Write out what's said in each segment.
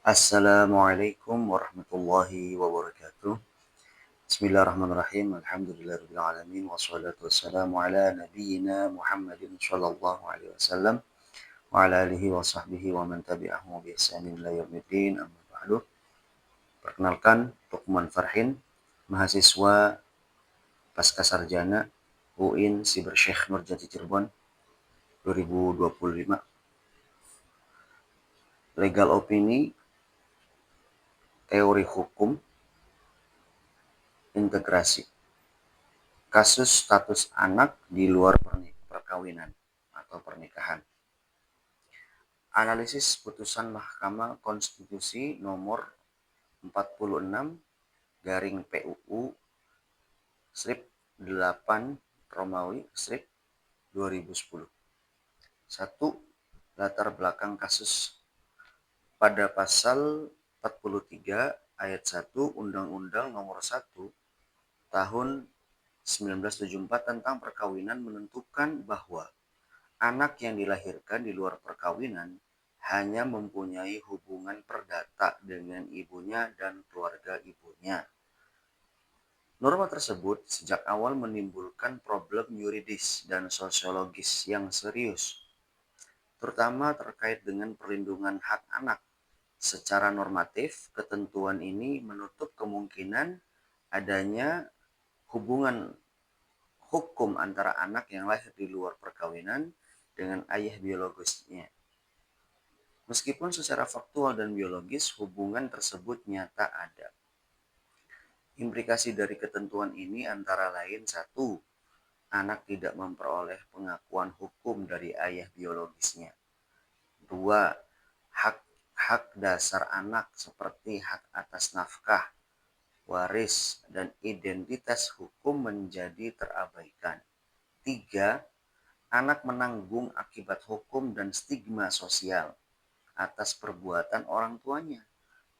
Assalamualaikum warahmatullahi wabarakatuh. Bismillahirrahmanirrahim. Alhamdulillahirabbil alamin wassalatu wassalamu ala nabiyyina Muhammadin sallallahu alaihi wasallam wa ala alihi wa sahbihi wa man tabi'ahu bi ihsanin ila yaumiddin. Amma ba'du. Perkenalkan, Lukman Farhin, mahasiswa pasca sarjana UIN Siber Syekh Nurjati Cirebon 2025. Legal opini, teori hukum, integrasi. Kasus status anak di luar perkawinan atau pernikahan. Analisis putusan Mahkamah Konstitusi nomor 46 PUU strip 8 Romawi strip 2010. 1. Latar belakang kasus. Pada pasal 43 ayat 1 Undang-Undang Nomor 1 Tahun 1974 tentang perkawinan menentukan bahwa anak yang dilahirkan di luar perkawinan hanya mempunyai hubungan perdata dengan ibunya dan keluarga ibunya. Norma tersebut sejak awal menimbulkan problem yuridis dan sosiologis yang serius, terutama terkait dengan perlindungan hak anak. Secara normatif, ketentuan ini menutup kemungkinan adanya hubungan hukum antara anak yang lahir di luar perkawinan dengan ayah biologisnya. Meskipun secara faktual dan biologis hubungan tersebut nyata ada. Implikasi dari ketentuan ini antara lain 1. Anak tidak memperoleh pengakuan hukum dari ayah biologisnya. 2. Hak dasar anak seperti hak atas nafkah, waris, dan identitas hukum menjadi terabaikan. 3. Anak menanggung akibat hukum dan stigma sosial atas perbuatan orang tuanya,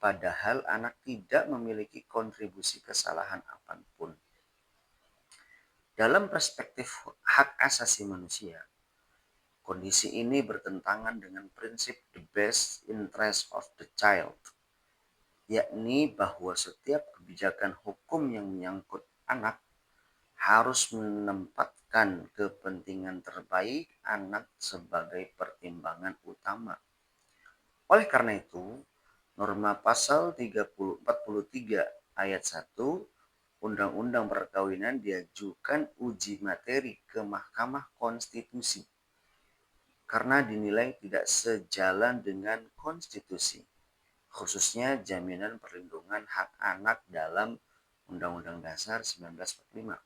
padahal anak tidak memiliki kontribusi kesalahan apapun. Dalam perspektif hak asasi manusia, kondisi ini bertentangan dengan prinsip the best interest of the child, yakni bahwa setiap kebijakan hukum yang menyangkut anak harus menempatkan kepentingan terbaik anak sebagai pertimbangan utama. Oleh karena itu, norma pasal 43 ayat 1 Undang-Undang Perkawinan diajukan uji materi ke Mahkamah Konstitusi karena dinilai tidak sejalan dengan konstitusi, khususnya jaminan perlindungan hak anak dalam Undang-Undang Dasar 1945.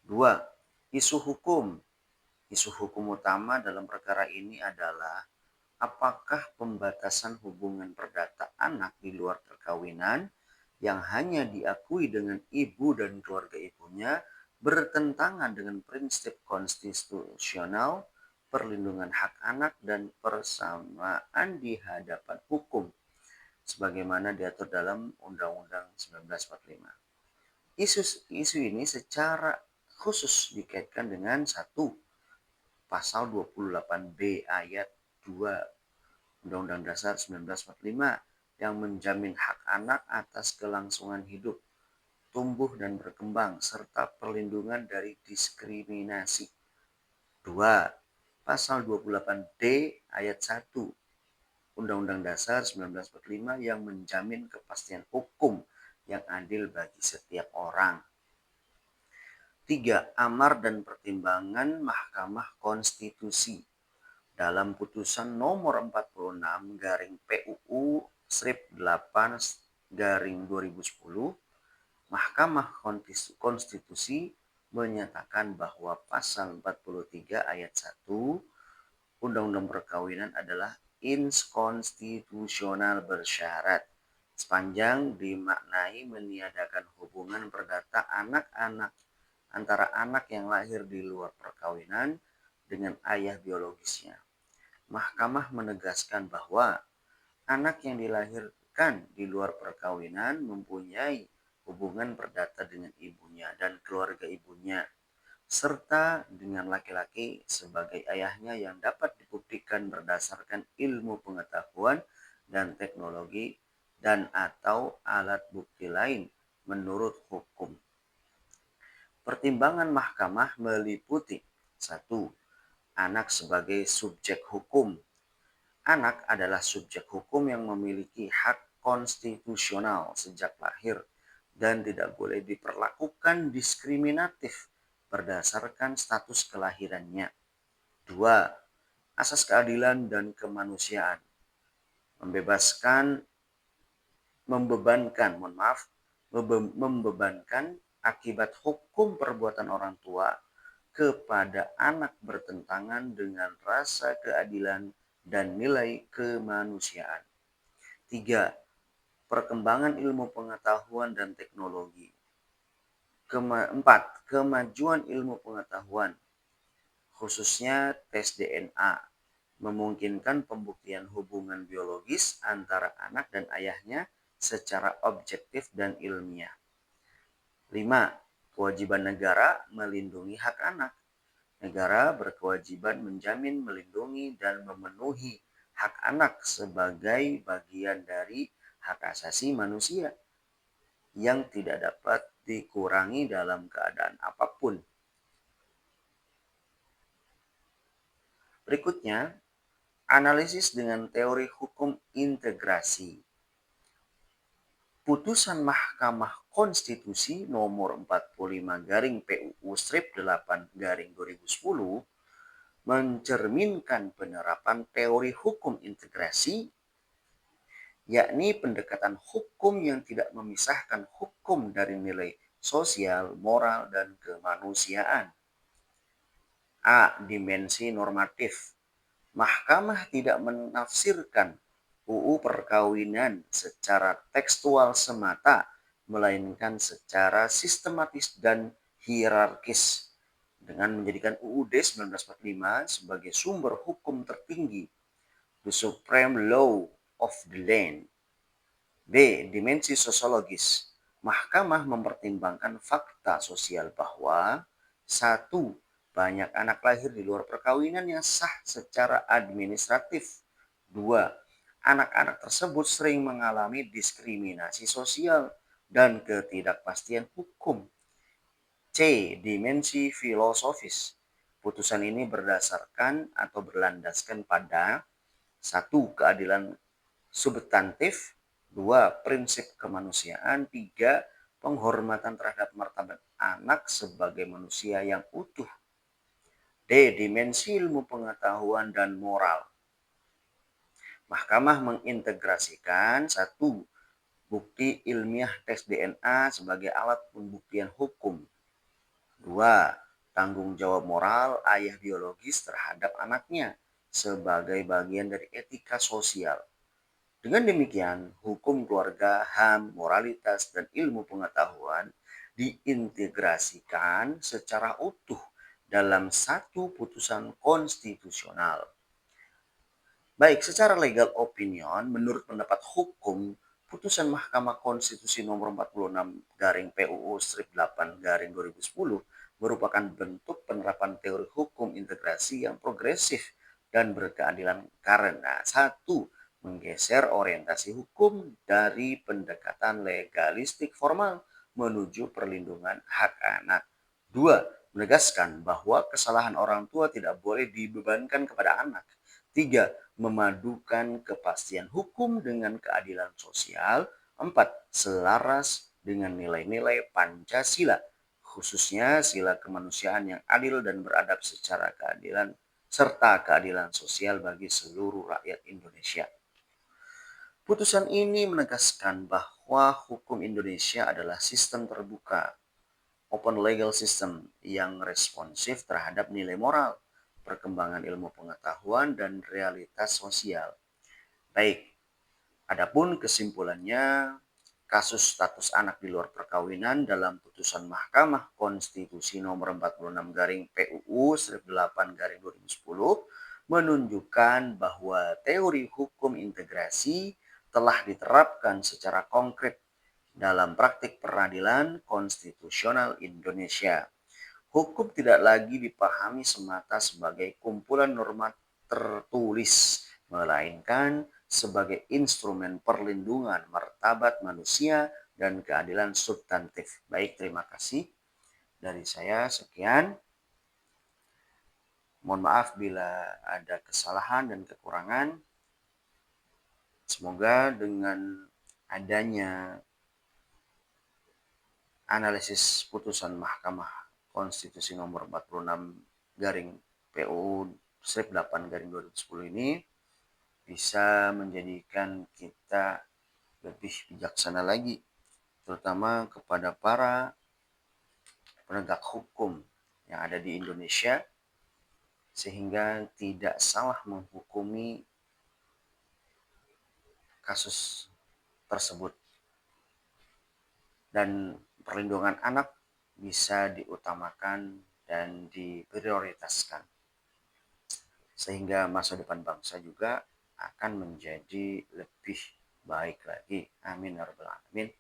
2. Isu hukum. Isu hukum utama dalam perkara ini adalah apakah pembatasan hubungan perdata anak di luar perkawinan yang hanya diakui dengan ibu dan keluarga ibunya bertentangan dengan prinsip konstitusional, perlindungan hak anak, dan persamaan di hadapan hukum sebagaimana diatur dalam Undang-Undang 1945. Isu ini secara khusus dikaitkan dengan 1. Pasal 28B ayat 2 Undang-Undang Dasar 1945 yang menjamin hak anak atas kelangsungan hidup, tumbuh dan berkembang, serta perlindungan dari diskriminasi. 2. Pasal 28D ayat 1 Undang-Undang Dasar 1945 yang menjamin kepastian hukum yang adil bagi setiap orang. 3. Amar dan pertimbangan Mahkamah Konstitusi. Dalam putusan nomor 46 PUU strip 8 2010, Mahkamah Konstitusi menyatakan bahwa pasal 43 ayat 1 Undang-Undang Perkawinan adalah inkonstitusional bersyarat sepanjang dimaknai meniadakan hubungan perdata anak-anak antara anak yang lahir di luar perkawinan dengan ayah biologisnya. Mahkamah menegaskan bahwa anak yang dilahirkan di luar perkawinan mempunyai hubungan perdata dengan ibunya dan keluarga ibunya, serta dengan laki-laki sebagai ayahnya yang dapat dibuktikan berdasarkan ilmu pengetahuan dan teknologi dan atau alat bukti lain menurut hukum. Pertimbangan mahkamah meliputi: 1. Anak sebagai subjek hukum. Anak adalah subjek hukum yang memiliki hak konstitusional sejak lahir dan tidak boleh diperlakukan diskriminatif berdasarkan status kelahirannya. 2. Asas keadilan dan kemanusiaan. Membebankan akibat hukum perbuatan orang tua kepada anak bertentangan dengan rasa keadilan dan nilai kemanusiaan. 3. Perkembangan ilmu pengetahuan dan teknologi. 4. Kemajuan ilmu pengetahuan, khususnya tes DNA, memungkinkan pembuktian hubungan biologis antara anak dan ayahnya secara objektif dan ilmiah. 5. Kewajiban negara melindungi hak anak. Negara berkewajiban menjamin, melindungi, dan memenuhi hak anak sebagai bagian dari hak asasi manusia yang tidak dapat dikurangi dalam keadaan apapun. Berikutnya, analisis dengan teori hukum integrasi. Putusan Mahkamah Konstitusi nomor 45/PUU-8/2010 mencerminkan penerapan teori hukum integrasi, yakni pendekatan hukum yang tidak memisahkan hukum dari nilai sosial, moral, dan kemanusiaan. A. Dimensi normatif. Mahkamah tidak menafsirkan UU Perkawinan secara tekstual semata, melainkan secara sistematis dan hierarkis, dengan menjadikan UUD 1945 sebagai sumber hukum tertinggi, the supreme law of the land. B. Dimensi sosiologis. Mahkamah mempertimbangkan fakta sosial bahwa: 1. Banyak anak lahir di luar perkawinan yang sah secara administratif. 2. Anak-anak tersebut sering mengalami diskriminasi sosial dan ketidakpastian hukum. C. Dimensi filosofis. Putusan ini berdasarkan atau berlandaskan pada: 1. Keadilan substantif. 2. Prinsip kemanusiaan. 3. Penghormatan terhadap martabat anak sebagai manusia yang utuh. D. Dimensi ilmu pengetahuan dan moral. Mahkamah mengintegrasikan: 1. Bukti ilmiah tes DNA sebagai alat pembuktian hukum. 2. Tanggung jawab moral ayah biologis terhadap anaknya sebagai bagian dari etika sosial. Dengan demikian, hukum keluarga, HAM, moralitas, dan ilmu pengetahuan diintegrasikan secara utuh dalam satu putusan konstitusional. Baik, secara legal opinion, menurut pendapat hukum, putusan Mahkamah Konstitusi nomor 46/PUU-8/2010 merupakan bentuk penerapan teori hukum integrasi yang progresif dan berkeadilan karena: 1. Menggeser orientasi hukum dari pendekatan legalistik formal menuju perlindungan hak anak. 2. Menegaskan bahwa kesalahan orang tua tidak boleh dibebankan kepada anak. 3. Memadukan kepastian hukum dengan keadilan sosial. 4. Selaras dengan nilai-nilai Pancasila, khususnya sila kemanusiaan yang adil dan beradab secara keadilan serta keadilan sosial bagi seluruh rakyat Indonesia. Putusan ini menegaskan bahwa hukum Indonesia adalah sistem terbuka, open legal system, yang responsif terhadap nilai moral, perkembangan ilmu pengetahuan, dan realitas sosial. Baik, adapun kesimpulannya, kasus status anak di luar perkawinan dalam putusan Mahkamah Konstitusi nomor 46/PUU-8/2010 menunjukkan bahwa teori hukum integrasi telah diterapkan secara konkret dalam praktik peradilan konstitusional Indonesia. Hukum tidak lagi dipahami semata sebagai kumpulan norma tertulis, melainkan sebagai instrumen perlindungan martabat manusia dan keadilan substantif. Baik, terima kasih. Dari saya sekian. Mohon maaf bila ada kesalahan dan kekurangan. Semoga dengan adanya analisis putusan Mahkamah Konstitusi nomor 46 garing PU strip 8 garing 2010 ini bisa menjadikan kita lebih bijaksana lagi, terutama kepada para penegak hukum yang ada di Indonesia, sehingga tidak salah menghukumi kasus tersebut. Dan perlindungan anak bisa diutamakan dan diprioritaskan, sehingga masa depan bangsa juga akan menjadi lebih baik lagi. Amin ya rabbal alamin.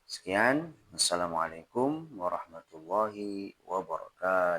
Sekian, wassalamualaikum warahmatullahi wabarakatuh.